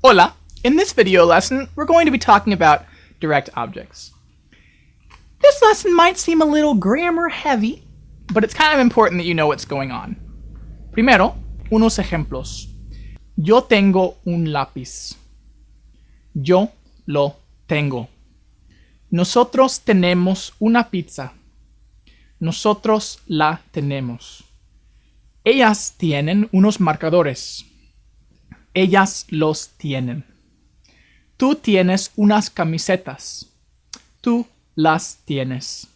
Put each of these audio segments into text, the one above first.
Hola! In this video lesson, we're going to be talking about direct objects. This lesson might seem a little grammar heavy, but it's kind of important that you know what's going on. Primero, unos ejemplos. Yo tengo un lápiz. Yo lo tengo. Nosotros tenemos una pizza. Nosotros la tenemos. Ellas tienen unos marcadores. Ellas los tienen. Tú tienes unas camisetas. Tú las tienes.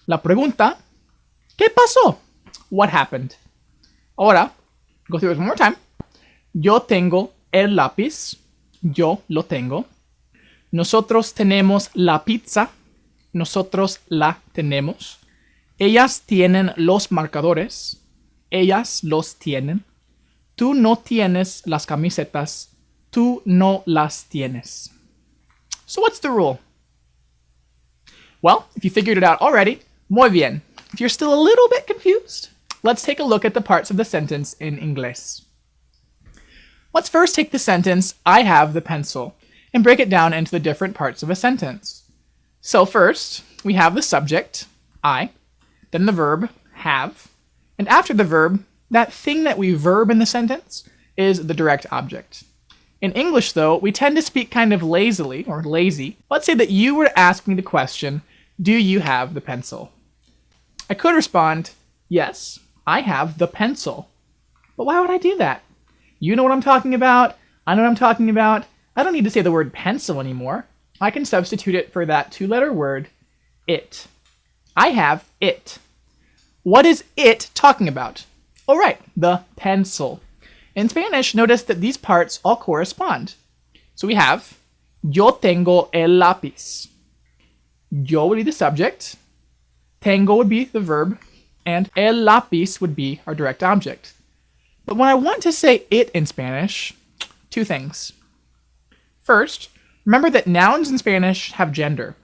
La pregunta, ¿qué pasó? What happened? Ahora, go through it one more time. Yo tengo el lápiz. Yo lo tengo. Nosotros tenemos la pizza. Nosotros la tenemos. Ellas tienen los marcadores. Ellas los tienen. Tú no tienes las camisetas. Tú no las tienes. So what's the rule? Well, if you figured it out already, muy bien. If you're still a little bit confused, let's take a look at the parts of the sentence in English. Let's first take the sentence, I have the pencil, and break it down into the different parts of a sentence. So first, we have the subject, I, then the verb, have, and after the verb, that thing that we verb in the sentence is the direct object. In English, though, we tend to speak kind of lazily, or lazy. Let's say that you were to ask me the question, do you have the pencil? I could respond, yes, I have the pencil. But why would I do that? You know what I'm talking about. I know what I'm talking about. I don't need to say the word pencil anymore. I can substitute it for that two-letter word, it. I have it. What is it talking about? Oh, right, the pencil. In Spanish, notice that these parts all correspond. So we have, yo tengo el lápiz. Yo would be the subject, tengo would be the verb, and el lápiz would be our direct object. But when I want to say it in Spanish, two things. First, remember that nouns in Spanish have gender,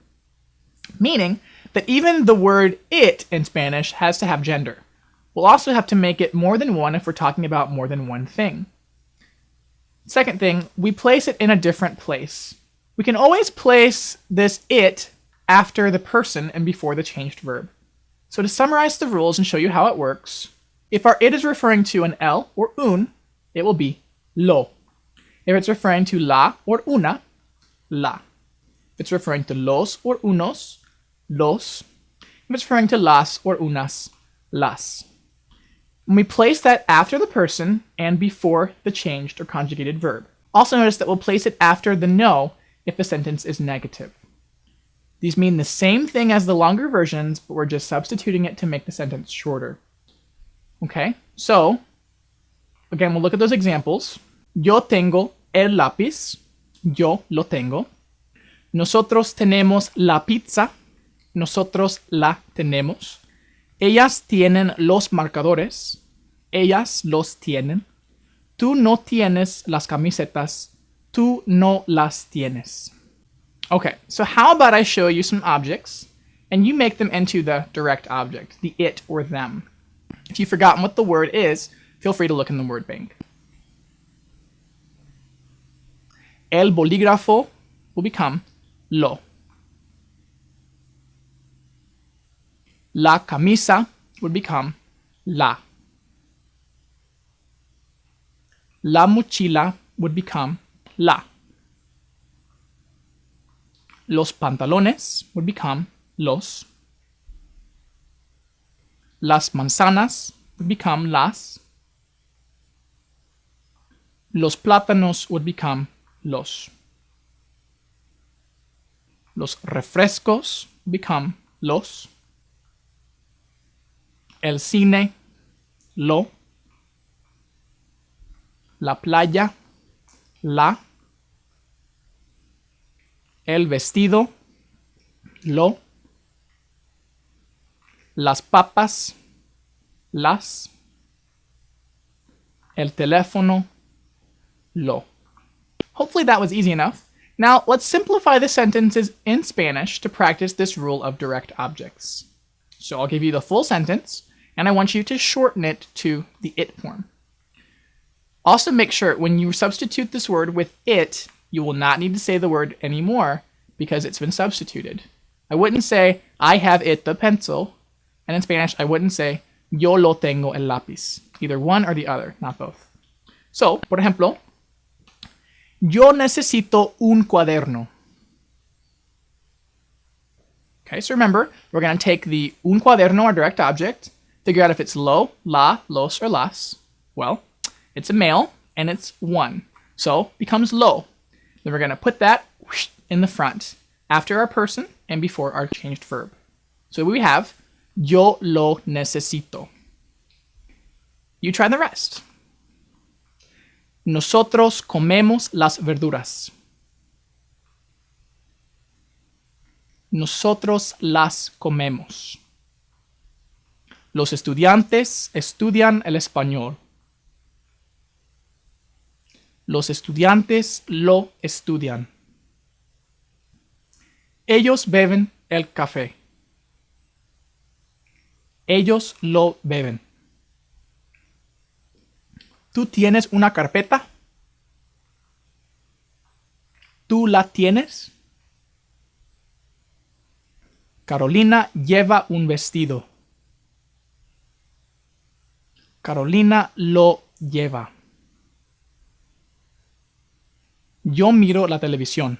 meaning that even the word it in Spanish has to have gender. We'll also have to make it more than one if we're talking about more than one thing. Second thing, we place it in a different place. We can always place this it after the person and before the changed verb. So to summarize the rules and show you how it works, if our it is referring to an el or un, it will be lo. If it's referring to la or una, la. If it's referring to los or unos, los. If it's referring to las or unas, las. When we place that after the person and before the changed or conjugated verb. Also notice that we'll place it after the no if the sentence is negative. These mean the same thing as the longer versions, but we're just substituting it to make the sentence shorter. Okay, so again, we'll look at those examples. Yo tengo el lápiz. Yo lo tengo. Nosotros tenemos la pizza. Nosotros la tenemos. Ellas tienen los marcadores. Ellas los tienen. Tú no tienes las camisetas. Tú no las tienes. Okay, so how about I show you some objects and you make them into the direct object, the it or them. If you've forgotten what the word is, feel free to look in the word bank. El bolígrafo will become lo. La camisa would become la. La mochila would become la. Los pantalones would become los. Las manzanas would become las. Los plátanos would become los. Los refrescos would become los. El cine, lo. La playa, la. El vestido, lo. Las papas, las. El teléfono, lo. Hopefully that was easy enough. Now let's simplify the sentences in Spanish to practice this rule of direct objects. So I'll give you the full sentence, and I want you to shorten it to the it form. Also make sure when you substitute this word with it, you will not need to say the word anymore because it's been substituted. I wouldn't say, I have it, the pencil. And in Spanish, I wouldn't say, yo lo tengo el lápiz. Either one or the other, not both. So, por ejemplo, yo necesito un cuaderno. Okay, so remember, we're going to take the un cuaderno, our direct object, figure out if it's lo, la, los, or las. Well, it's a male, and it's one. So, becomes lo. Then we're going to put that in the front, after our person and before our changed verb. So we have, yo lo necesito. You try the rest. Nosotros comemos las verduras. Nosotros las comemos. Los estudiantes estudian el español. Los estudiantes lo estudian. Ellos beben el café. Ellos lo beben. ¿Tú tienes una carpeta? ¿Tú la tienes? Carolina lleva un vestido. Carolina lo lleva. Yo miro la televisión.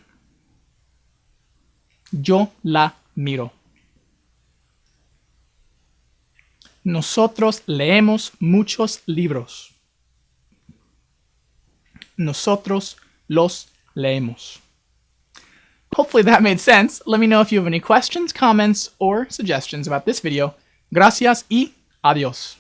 Yo la miro. Nosotros leemos muchos libros. Nosotros los leemos. Hopefully that made sense. Let me know if you have any questions, comments, or suggestions about this video. Gracias y adiós.